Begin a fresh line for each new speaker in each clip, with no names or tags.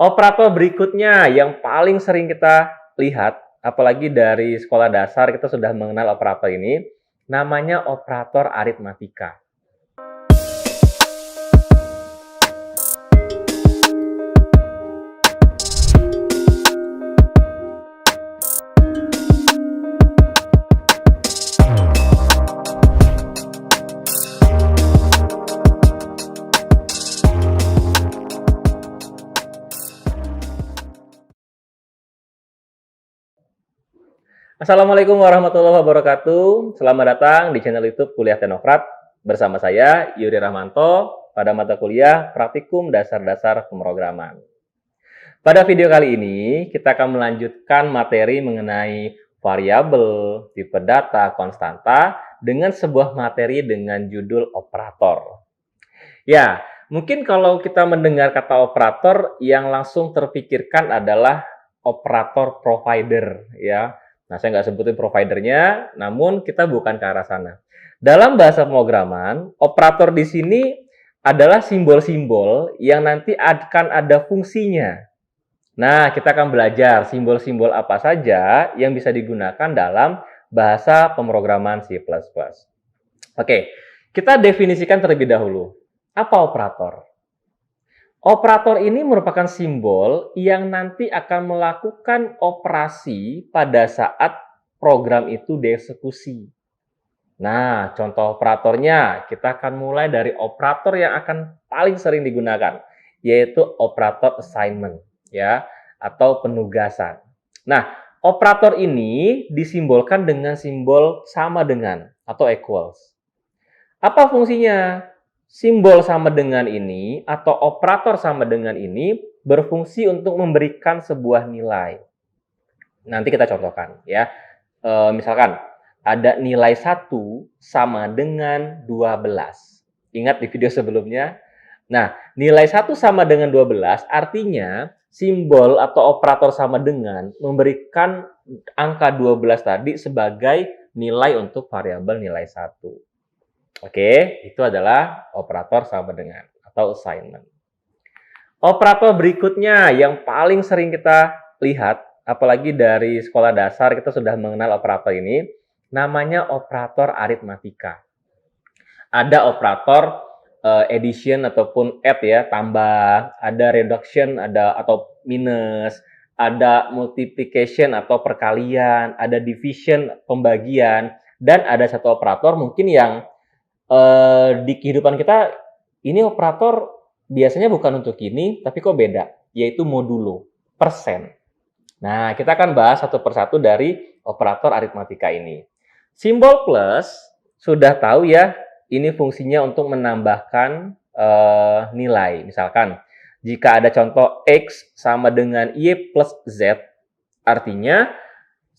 Operator berikutnya yang paling sering kita lihat, apalagi dari sekolah dasar kita sudah mengenal operator ini, namanya operator aritmatika. Assalamualaikum warahmatullahi wabarakatuh. Selamat datang di channel YouTube Kuliah Teknokrat bersama saya Yuri Rahmanto pada mata kuliah Praktikum Dasar-Dasar Pemrograman. Pada video kali ini kita akan melanjutkan materi mengenai variabel, tipe data, konstanta dengan sebuah materi dengan judul operator. Ya, mungkin kalau kita mendengar kata operator yang langsung terpikirkan adalah operator provider ya. Nah, saya nggak sebutin providernya, namun kita bukan ke arah sana. Dalam bahasa pemrograman, operator di sini adalah simbol-simbol yang nanti akan ada fungsinya. Nah, kita akan belajar simbol-simbol apa saja yang bisa digunakan dalam bahasa pemrograman C++. Oke, kita definisikan terlebih dahulu. Apa operator? Operator ini merupakan simbol yang nanti akan melakukan operasi pada saat program itu dieksekusi. Nah, contoh operatornya kita akan mulai dari operator yang akan paling sering digunakan, yaitu operator assignment, ya, atau penugasan. Nah, operator ini disimbolkan dengan simbol sama dengan atau equals. Apa fungsinya? Simbol sama dengan ini atau operator sama dengan ini berfungsi untuk memberikan sebuah nilai. Nanti kita contohkan ya. Misalkan ada nilai 1 sama dengan 12. Ingat di video sebelumnya? Nah, nilai 1 sama dengan 12 artinya simbol atau operator sama dengan memberikan angka 12 tadi sebagai nilai untuk variabel nilai 1. Oke, itu adalah operator sama dengan atau assignment. Operator berikutnya yang paling sering kita lihat, apalagi dari sekolah dasar kita sudah mengenal operator ini, namanya operator aritmatika. Ada operator addition ataupun add ya, tambah, ada reduction, ada atau minus, ada multiplication atau perkalian, ada division, pembagian, dan ada satu operator mungkin yang di kehidupan kita ini operator biasanya bukan untuk ini, tapi kok beda, yaitu modulo, persen. Nah, kita akan bahas satu persatu dari operator aritmatika ini. Simbol plus, sudah tahu ya, ini fungsinya untuk menambahkan nilai. Misalkan, jika ada contoh X sama dengan Y plus Z, artinya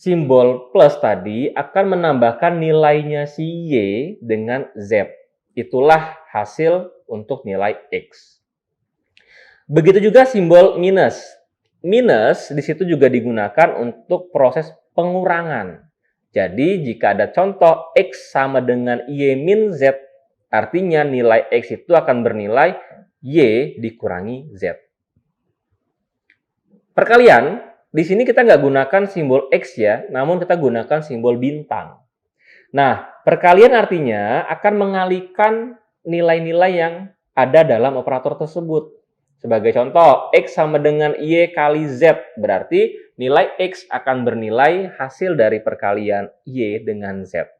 simbol plus tadi akan menambahkan nilainya si Y dengan Z. Itulah hasil untuk nilai X. Begitu juga simbol minus. Minus di situ juga digunakan untuk proses pengurangan. Jadi jika ada contoh X sama dengan Y min Z, artinya nilai X itu akan bernilai Y dikurangi Z. Perkalian, di sini kita nggak gunakan simbol X ya, namun kita gunakan simbol bintang. Nah, perkalian artinya akan mengalihkan nilai-nilai yang ada dalam operator tersebut. Sebagai contoh, X sama dengan Y kali Z, berarti nilai X akan bernilai hasil dari perkalian Y dengan Z.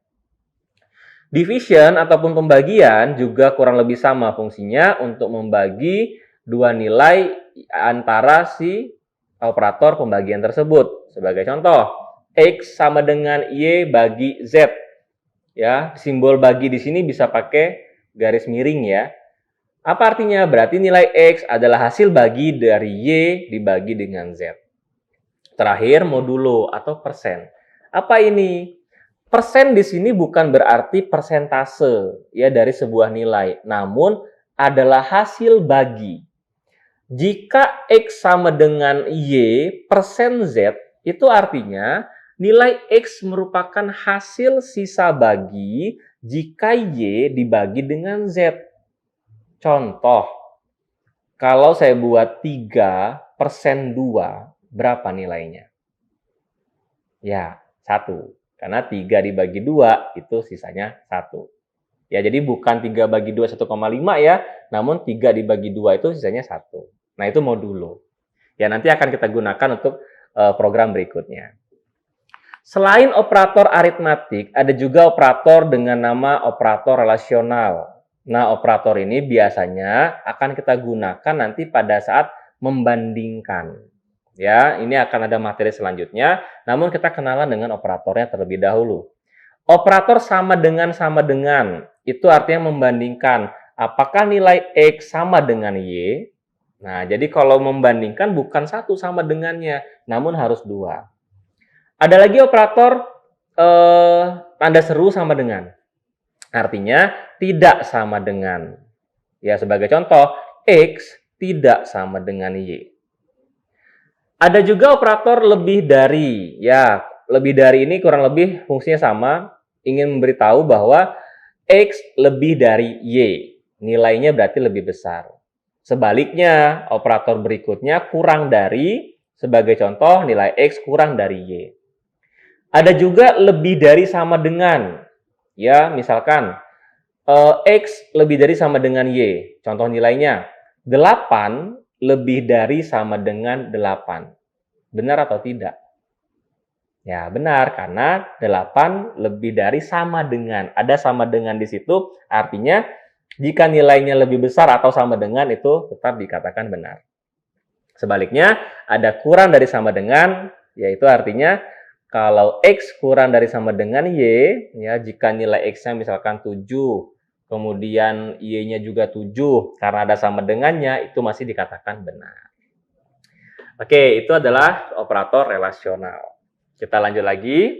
Division ataupun pembagian juga kurang lebih sama fungsinya untuk membagi dua nilai antara si operator pembagian tersebut. Sebagai contoh, X sama dengan Y bagi Z. Ya, simbol bagi di sini bisa pakai garis miring ya. Apa artinya? Berarti nilai X adalah hasil bagi dari Y dibagi dengan Z. Terakhir, modulo atau persen. Apa ini? Persen di sini bukan berarti persentase ya dari sebuah nilai, namun adalah hasil bagi. Jika X sama dengan Y persen Z, itu artinya nilai X merupakan hasil sisa bagi jika Y dibagi dengan Z. Contoh, Kalau saya buat 3% 2, berapa nilainya? Ya, 1. Karena 3 dibagi 2, itu sisanya 1. Ya, jadi bukan 3 bagi 2, 1,5 ya, namun 3 dibagi 2 itu sisanya 1. Nah, itu modulo. Ya, nanti akan kita gunakan untuk program berikutnya. Selain operator aritmatik, ada juga operator dengan nama operator relasional. Nah, operator ini biasanya akan kita gunakan nanti pada saat membandingkan. Ya, ini akan ada materi selanjutnya, namun kita kenalan dengan operatornya terlebih dahulu. Operator sama dengan, itu artinya membandingkan apakah nilai X sama dengan Y. Nah, jadi kalau membandingkan bukan satu sama dengannya, namun harus 2. Ada lagi operator tanda seru sama dengan. Artinya tidak sama dengan. Ya, sebagai contoh, X tidak sama dengan Y. Ada juga operator lebih dari. Ya, lebih dari ini kurang lebih fungsinya sama, ingin memberitahu bahwa X lebih dari Y. Nilainya berarti lebih besar. Sebaliknya, operator berikutnya kurang dari, sebagai contoh nilai X kurang dari Y. Ada juga lebih dari sama dengan. Ya, misalkan X lebih dari sama dengan Y. Contoh nilainya, 8 lebih dari sama dengan 8. Benar atau tidak? Ya, benar, karena 8 lebih dari sama dengan. Ada sama dengan di situ, artinya jika nilainya lebih besar atau sama dengan itu tetap dikatakan benar. Sebaliknya, ada kurang dari sama dengan, yaitu artinya kalau X kurang dari sama dengan Y, ya jika nilai X-nya misalkan 7, kemudian Y-nya juga 7, karena ada sama dengannya, itu masih dikatakan benar. Oke, itu adalah operator relasional. Kita lanjut lagi.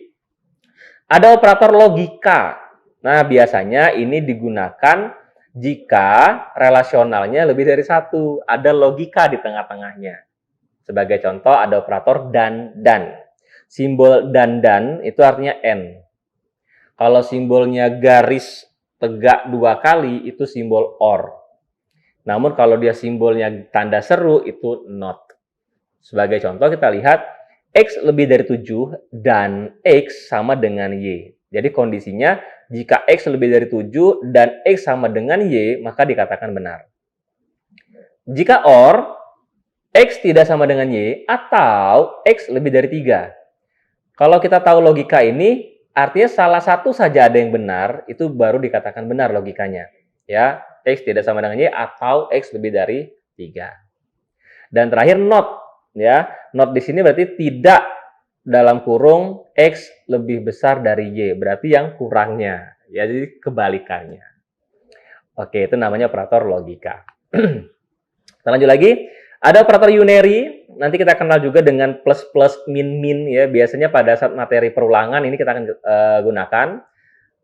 Ada operator logika. Nah, biasanya ini digunakan jika relasionalnya lebih dari 1. Ada logika di tengah-tengahnya. Sebagai contoh, ada operator dan. Simbol dan itu artinya N. Kalau simbolnya garis tegak 2 kali, itu simbol OR. Namun kalau dia simbolnya tanda seru, itu NOT. Sebagai contoh kita lihat, X lebih dari 7 dan X sama dengan Y. Jadi kondisinya, jika X lebih dari 7 dan X sama dengan Y, maka dikatakan benar. Jika OR, X tidak sama dengan Y, atau X lebih dari 3. Kalau kita tahu logika ini, artinya salah satu saja ada yang benar, itu baru dikatakan benar logikanya. Ya, X tidak sama dengan Y atau X lebih dari 3. Dan terakhir not, ya. Not di sini berarti tidak dalam kurung X lebih besar dari Y, berarti yang kurangnya. Ya, jadi kebalikannya. Oke, itu namanya operator logika. Kita lanjut lagi. Ada operator unary, nanti kita kenal juga dengan plus plus min min ya. Biasanya pada saat materi perulangan ini kita akan gunakan.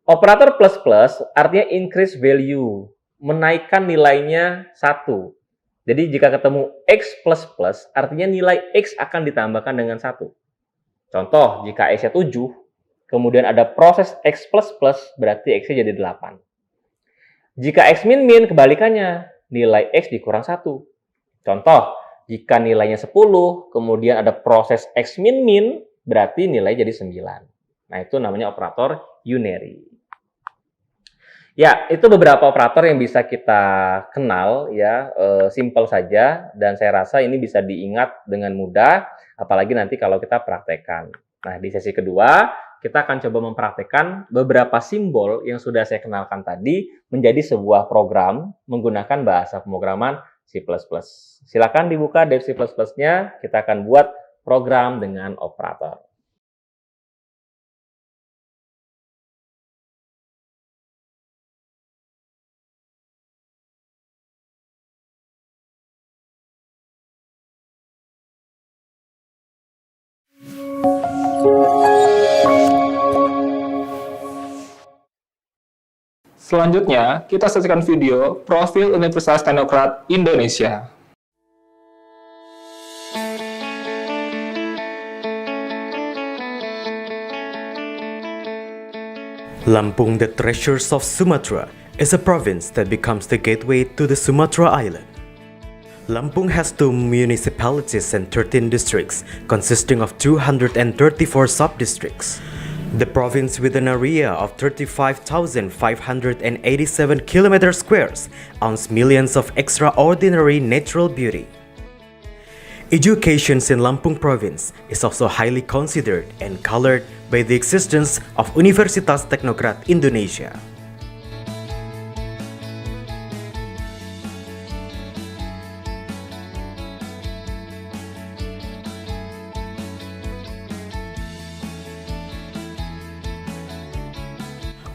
Operator plus plus artinya increase value, menaikkan nilainya 1. Jadi jika ketemu X plus plus, artinya nilai X akan ditambahkan dengan 1. Contoh, jika X-nya 7, kemudian ada proses X plus plus, berarti X-nya jadi 8. Jika X min min, kebalikannya, nilai X dikurang 1. Contoh, jika nilainya 10, kemudian ada proses X min min, berarti nilai jadi 9. Nah, itu namanya operator unary. Ya, itu beberapa operator yang bisa kita kenal ya, simple saja, dan saya rasa ini bisa diingat dengan mudah, apalagi nanti kalau kita praktekkan. Nah, di sesi kedua, kita akan coba mempraktekkan beberapa simbol yang sudah saya kenalkan tadi menjadi sebuah program menggunakan bahasa pemrograman C++. Silakan dibuka dev C++-nya, kita akan buat program dengan operator.
Selanjutnya, kita saksikan video Profil Universitas Teknokrat Indonesia.
Lampung, the Treasures of Sumatra, is a province that becomes the gateway to the Sumatra Island. Lampung has 2 municipalities and 13 districts, consisting of 234 sub-districts. The province, with an area of 35,587 km squares, owns millions of extraordinary natural beauty. Education in Lampung province is also highly considered and colored by the existence of Universitas Teknokrat Indonesia.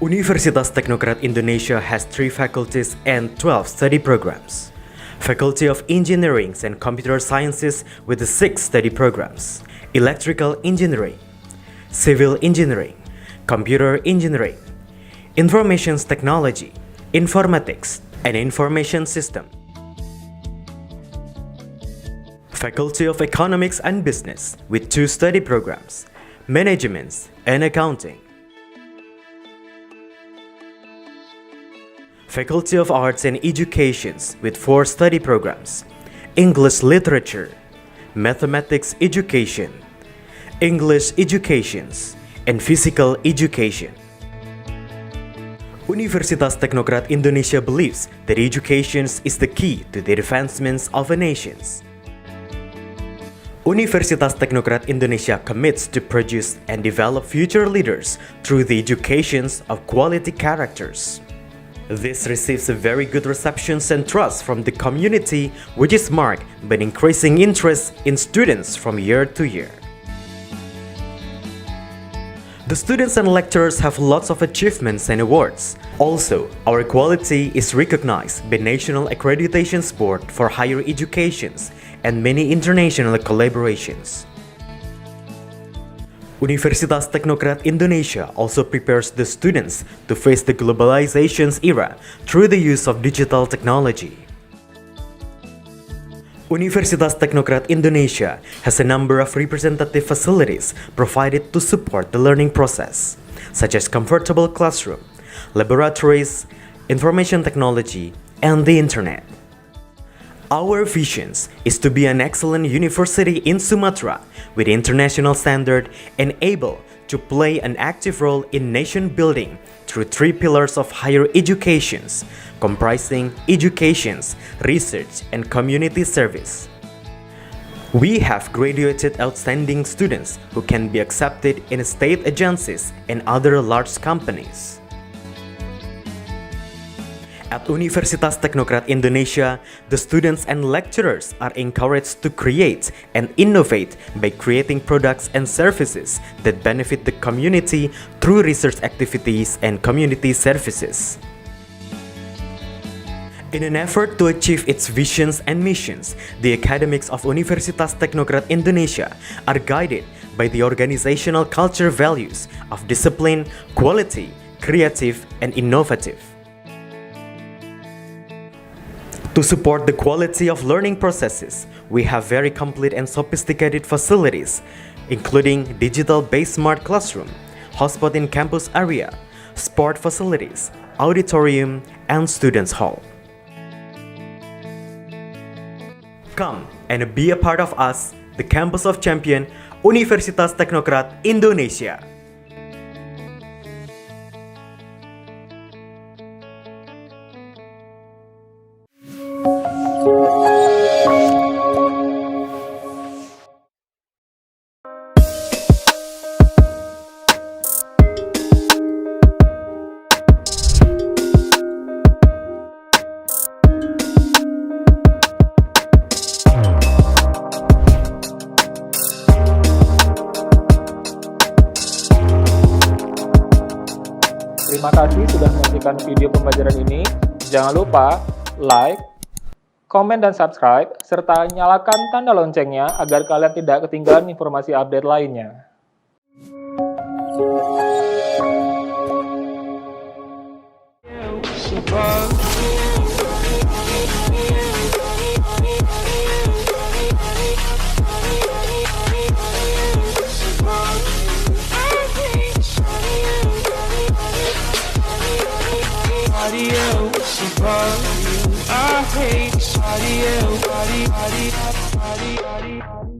Universitas Teknokrat Indonesia has 3 faculties and 12 study programs. Faculty of Engineering and Computer Sciences with the 6 study programs: Electrical Engineering, Civil Engineering, Computer Engineering, Information Technology, Informatics, and Information System. Faculty of Economics and Business with 2 study programs: Management and Accounting. Faculty of Arts and Educations with 4 study programs: English Literature, Mathematics Education, English Educations, and Physical Education. Universitas Teknokrat Indonesia believes that education is the key to the advancements of a nation. Universitas Teknokrat Indonesia commits to produce and develop future leaders through the education of quality characters. This receives a very good reception and trust from the community, which is marked by an increasing interest in students from year to year. The students and lecturers have lots of achievements and awards. Also, our quality is recognized by National Accreditation Board for Higher Education and many international collaborations. Universitas Teknokrat Indonesia also prepares the students to face the globalization's era through the use of digital technology. Universitas Teknokrat Indonesia has a number of representative facilities provided to support the learning process, such as comfortable classroom, laboratories, information technology, and the internet. Our vision is to be an excellent university in Sumatra with international standard and able to play an active role in nation building through 3 pillars of higher education, comprising education, research, and community service. We have graduated outstanding students who can be accepted in state agencies and other large companies. At Universitas Teknokrat Indonesia, the students and lecturers are encouraged to create and innovate by creating products and services that benefit the community through research activities and community services. In an effort to achieve its visions and missions, the academics of Universitas Teknokrat Indonesia are guided by the organizational culture values of discipline, quality, creative, and innovative. To support the quality of learning processes, we have very complete and sophisticated facilities, including digital-based smart classroom, hotspot in campus area, sport facilities, auditorium, and students' hall. Come and be a part of us, the campus of champion, Universitas Teknokrat Indonesia.
Terima kasih sudah menyaksikan video pembelajaran ini. Jangan lupa like, komen, dan subscribe, serta nyalakan tanda loncengnya agar kalian tidak ketinggalan informasi update lainnya. Adios, above you.
Hey, shawty, yeah, body, body, body, body, body.